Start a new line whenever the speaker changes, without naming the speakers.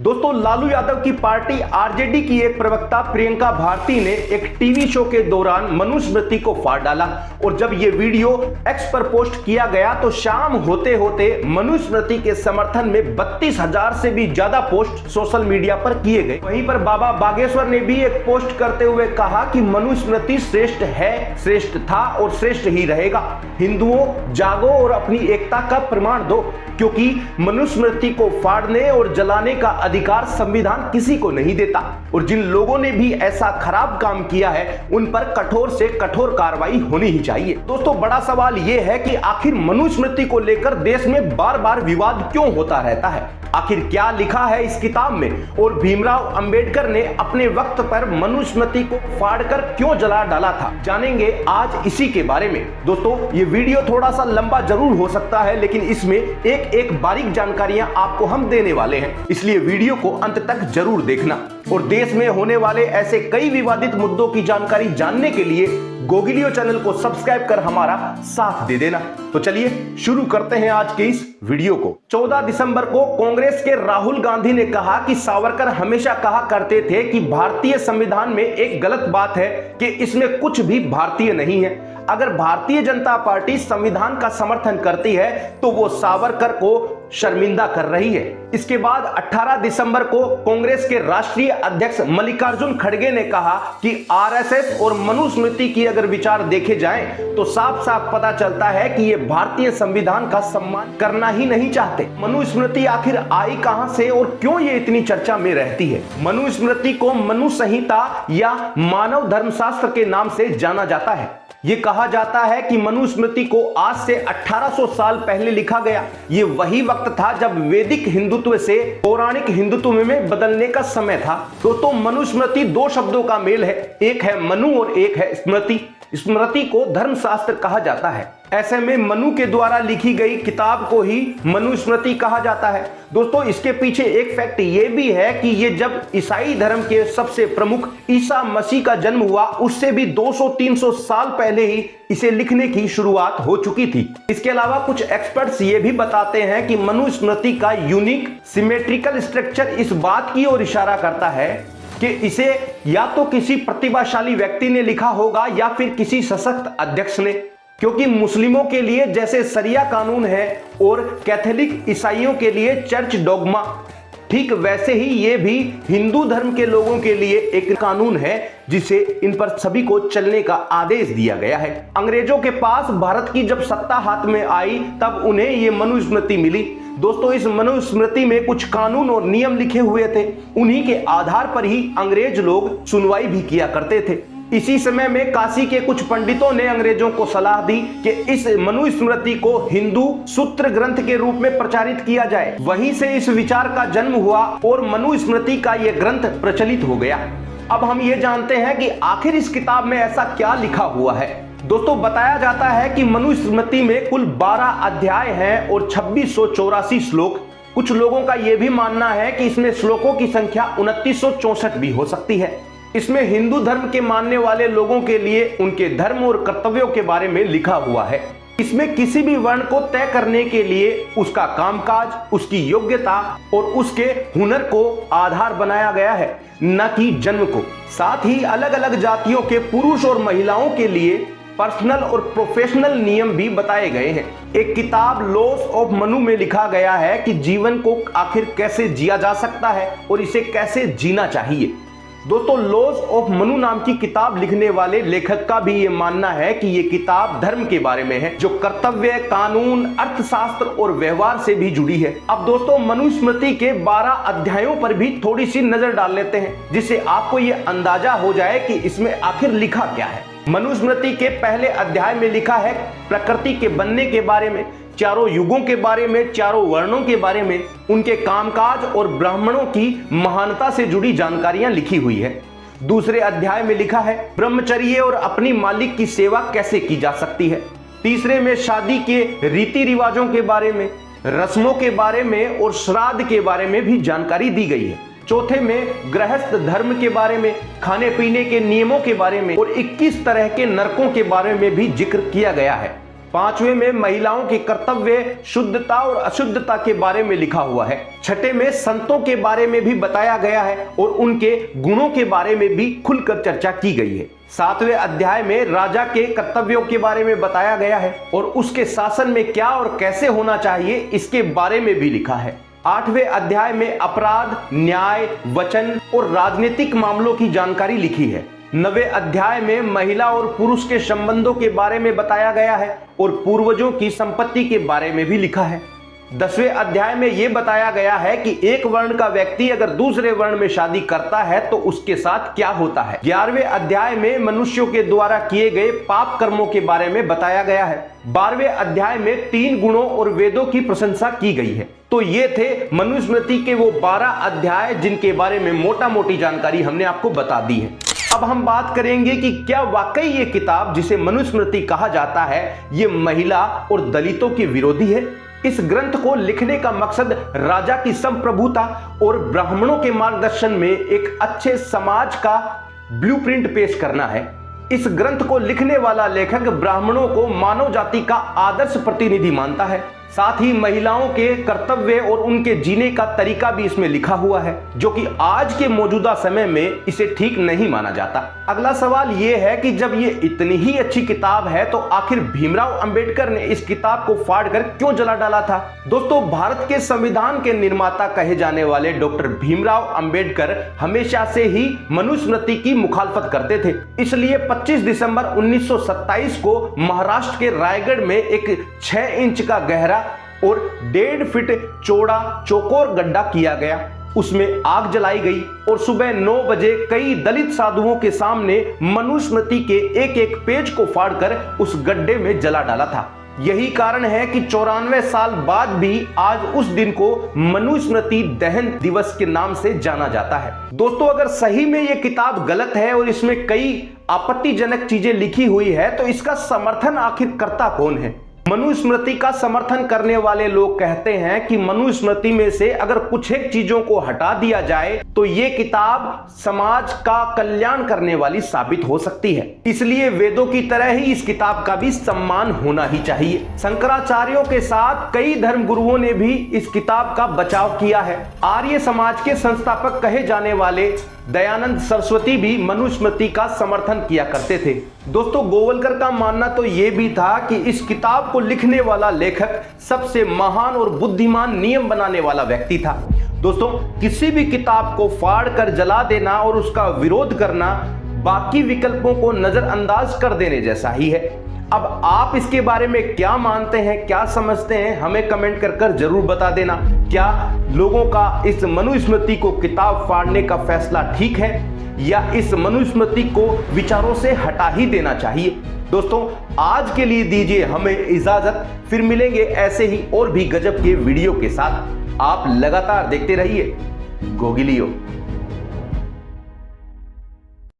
दोस्तों, लालू यादव की party RJD की एक प्रवक्ता प्रियंका भारती ने एक टीवी शो के दौरान मनुस्मृति को फाड़ डाला और जब यह वीडियो एक्स पर पोस्ट किया गया तो शाम होते होते मनुस्मृति के समर्थन में 32,000 से भी ज्यादा पोस्ट सोशल मीडिया पर किए गए। वहीं पर बाबा बागेश्वर ने भी एक पोस्ट करते हुए कहा कि मनुस्मृति श्रेष्ठ है, श्रेष्ठ था और श्रेष्ठ ही रहेगा। हिंदुओं, जागो और अपनी एकता का प्रमाण दो, क्योंकि मनुस्मृति को फाड़ने और जलाने का अधिकार संविधान किसी को नहीं देता और जिन लोगों ने भी ऐसा खराब काम किया है उन पर कठोर से कठोर कार्रवाई होनी ही चाहिए। दोस्तों, बड़ा सवाल यह है कि आखिर मनुस्मृति को लेकर देश में बार बार विवाद क्यों होता रहता है? आखिर क्या लिखा है इस किताब में और भीमराव अंबेडकर ने अपने वक्त पर मनुस्मृति को फाड़कर क्यों जला डाला था? जानेंगे आज इसी के बारे में। दोस्तों, ये वीडियो थोड़ा सा लंबा जरूर हो सकता है, लेकिन इसमें एक एक बारीक जानकारियां आपको हम देने वाले हैं, इसलिए वीडियो को अंत तक जरूर देखना। और देश में होने वाले ऐसे कई विवादित मुद्दों की जानकारी जानने के लिए गोगिलियो चैनल को सब्सक्राइब कर हमारा साथ दे देना। तो चलिए शुरू करते हैं आज के इस वीडियो को। 14 दिसंबर को कांग्रेस के राहुल गांधी ने कहा कि सावरकर हमेशा कहा करते थे कि भारतीय संविधान में एक गलत बात है कि इसमें कुछ भी भारतीय नहीं है। अगर भारतीय जनता पार्टी संविधान का समर्थन करती है तो वो सावरकर को शर्मिंदा कर रही है। इसके बाद 18 दिसंबर को कांग्रेस के राष्ट्रीय अध्यक्ष मल्लिकार्जुन खड़गे ने कहा कि आरएसएस और मनुस्मृति की अगर विचार देखे जाएं तो साफ साफ पता चलता है कि ये भारतीय संविधान का सम्मान करना ही नहीं चाहते। मनुस्मृति आखिर आई कहां से और क्यों ये इतनी चर्चा में रहती है? मनुस्मृति को मनु संहिता या मानव धर्मशास्त्र के नाम से जाना जाता है। ये कहा जाता है कि मनुस्मृति को आज से 1800 साल पहले लिखा गया। ये वही वक्त था जब वैदिक हिंदुत्व से पौराणिक हिंदुत्व में बदलने का समय था। दोस्तों, मनुस्मृति दो शब्दों का मेल है, एक है मनु और एक है स्मृति। स्मृति को धर्मशास्त्र कहा जाता है। ऐसे में मनु के द्वारा लिखी गई किताब को ही मनुस्मृति कहा जाता है। दोस्तों, इसके पीछे एक फैक्ट ये भी है कि ये जब ईसाई धर्म के सबसे प्रमुख ईसा मसीह का जन्म हुआ उससे भी 200-300 साल पहले ही इसे लिखने की शुरुआत हो चुकी थी। इसके अलावा कुछ एक्सपर्ट्स ये भी बताते हैं कि मनुस्मृति का यूनिक सिमेट्रिकल स्ट्रक्चर इस बात की ओर इशारा करता है कि इसे या तो किसी प्रतिभाशाली व्यक्ति ने लिखा होगा या फिर किसी सशक्त अध्यक्ष ने, क्योंकि मुस्लिमों के लिए जैसे शरिया कानून है और कैथोलिक ईसाइयों के लिए चर्च डोगमा, ठीक वैसे ही ये भी हिंदू धर्म के लोगों के लिए एक कानून है जिसे इन पर सभी को चलने का आदेश दिया गया है। अंग्रेजों के पास भारत की जब सत्ता हाथ में आई तब उन्हें ये मनुस्मृति मिली। दोस्तों, इस मनुस्मृति में कुछ कानून और नियम लिखे हुए थे, उन्हीं के आधार पर ही अंग्रेज लोग सुनवाई भी किया करते थे। इसी समय में काशी के कुछ पंडितों ने अंग्रेजों को सलाह दी कि इस मनुस्मृति को हिंदू सूत्र ग्रंथ के रूप में प्रचारित किया जाए। वहीं से इस विचार का जन्म हुआ और मनुस्मृति का यह ग्रंथ प्रचलित हो गया। अब हम ये जानते हैं कि आखिर इस किताब में ऐसा क्या लिखा हुआ है। दोस्तों, बताया जाता है कि मनुस्मृति में कुल 12 अध्याय हैं और 2684 श्लोक। कुछ लोगों का यह भी मानना है कि इसमें श्लोकों की संख्या 2964 भी हो सकती है। इसमें हिंदू धर्म के मानने वाले लोगों के लिए उनके धर्म और कर्तव्यों के बारे में लिखा हुआ है। इसमें किसी भी वर्ण को तय करने के लिए उसका कामकाज, उसकी योग्यता और उसके हुनर को आधार बनाया गया है, न कि जन्म को। साथ ही अलग अलग जातियों के पुरुष और महिलाओं के लिए पर्सनल और प्रोफेशनल नियम भी बताए गए हैं। एक किताब लॉस ऑफ मनु में लिखा गया है कि जीवन को आखिर कैसे जिया जा सकता है और इसे कैसे जीना चाहिए। दोस्तों, लॉस ऑफ मनु नाम की किताब लिखने वाले लेखक का भी ये मानना है कि ये किताब धर्म के बारे में है, जो कर्तव्य, कानून, अर्थशास्त्र और व्यवहार से भी जुड़ी है। अब दोस्तों, मनुस्मृति के 12 अध्यायों पर भी थोड़ी सी नजर डाल लेते हैं, जिससे आपको ये अंदाजा हो जाए कि इसमें आखिर लिखा क्या है। मनुस्मृति के पहले अध्याय में लिखा है प्रकृति के बनने के बारे में, चारों युगों के बारे में, चारों वर्णों के बारे में, उनके कामकाज और ब्राह्मणों की महानता से जुड़ी जानकारियां लिखी हुई है। दूसरे अध्याय में लिखा है ब्रह्मचर्य और अपनी मालिक की सेवा कैसे की जा सकती है। तीसरे में शादी के रीति रिवाजों के बारे में, रस्मों के बारे में और श्राद्ध के बारे में भी जानकारी दी गई है। चौथे में गृहस्थ धर्म के बारे में, खाने पीने के नियमों के बारे में और 21 तरह के नरकों के बारे में भी जिक्र किया गया है। 5वें में महिलाओं के कर्तव्य, शुद्धता और अशुद्धता के बारे में लिखा हुआ है। 6ठे में संतों के बारे में भी बताया गया है और उनके गुणों के बारे में भी खुलकर चर्चा की गई है। 7वें अध्याय में राजा के कर्तव्यों के बारे में बताया गया है और उसके शासन में क्या और कैसे होना चाहिए इसके बारे में भी लिखा है। 8वें अध्याय में अपराध, न्याय, वचन और राजनीतिक मामलों की जानकारी लिखी है। 9वें अध्याय में महिला और पुरुष के संबंधों के बारे में बताया गया है और पूर्वजों की संपत्ति के बारे में भी लिखा है। 10वें अध्याय में यह बताया गया है कि एक वर्ण का व्यक्ति अगर दूसरे वर्ण में शादी करता है तो उसके साथ क्या होता है। 11वें अध्याय में मनुष्यों के द्वारा किए गए पाप कर्मों के बारे में बताया गया है। 12वें अध्याय में 3 गुणों और वेदों की प्रशंसा की गई है। तो ये थे मनुस्मृति के वो 12 अध्याय जिनके बारे में मोटा मोटी जानकारी हमने आपको बता दी है। अब हम बात करेंगे कि क्या वाकई ये किताब जिसे मनुस्मृति कहा जाता है ये महिला और दलितों के विरोधी है। इस ग्रंथ को लिखने का मकसद राजा की संप्रभुता और ब्राह्मणों के मार्गदर्शन में एक अच्छे समाज का ब्लूप्रिंट पेश करना है। इस ग्रंथ को लिखने वाला लेखक ब्राह्मणों को मानव जाति का आदर्श प्रतिनिधि मानता है। साथ ही महिलाओं के कर्तव्य और उनके जीने का तरीका भी इसमें लिखा हुआ है, जो कि आज के मौजूदा समय में इसे ठीक नहीं माना जाता। अगला सवाल यह है कि जब ये इतनी ही अच्छी किताब है तो आखिर भीमराव अंबेडकर ने इस किताब को फाड़कर क्यों जला डाला था। दोस्तों, भारत के संविधान के निर्माता कहे जाने वाले डॉक्टर भीमराव अंबेडकर हमेशा से ही मनुस्मृति की मुखालफत करते थे। इसलिए 25 दिसंबर 1927 को महाराष्ट्र के रायगढ़ में एक 6 इंच का गहरा और 1.5 फीट चौड़ा चौकोर गड्ढा किया गया। उसमें आग जलाई गई और सुबह 9 बजे कई दलित साधुओं के सामने मनुस्मृति के एक एक पेज को फाड़कर उस गड्ढे में जला डाला था। यही कारण है कि 94 साल बाद भी आज उस दिन को मनुस्मृति दहन दिवस के नाम से जाना जाता है। दोस्तों, अगर सही में यह किताब गलत है और इसमें कई आपत्तिजनक चीजें लिखी हुई है तो इसका समर्थन आखिर करता कौन है। मनुस्मृति का समर्थन करने वाले लोग कहते हैं कि मनुस्मृति में से अगर कुछ एक चीजों को हटा दिया जाए तो ये किताब समाज का कल्याण करने वाली साबित हो सकती है। इसलिए वेदों की तरह ही इस किताब का भी सम्मान होना ही चाहिए। शंकराचार्यों के साथ कई धर्म गुरुओं ने भी इस किताब का बचाव किया है। आर्य समाज के संस्थापक कहे जाने वाले दयानंद सरस्वती भी मनुस्मृति का समर्थन किया करते थे। दोस्तों, गोवलकर का मानना तो यह भी था कि इस किताब को लिखने वाला लेखक सबसे महान और बुद्धिमान नियम बनाने वाला व्यक्ति था। दोस्तों, किसी भी किताब को फाड़ कर जला देना और उसका विरोध करना बाकी विकल्पों को नजरअंदाज कर देने जैसा ही है। अब आप इसके बारे में क्या मानते हैं, क्या समझते हैं, हमें कमेंट कर जरूर बता देना। क्या लोगों का इस मनुस्मृति को किताब फाड़ने का फैसला ठीक है या इस मनुस्मृति को विचारों से हटा ही देना चाहिए। दोस्तों, आज के लिए दीजिए हमें इजाजत, फिर मिलेंगे ऐसे ही और भी गजब के वीडियो के साथ। आप लगातार देखते रहिए गोगिलियो।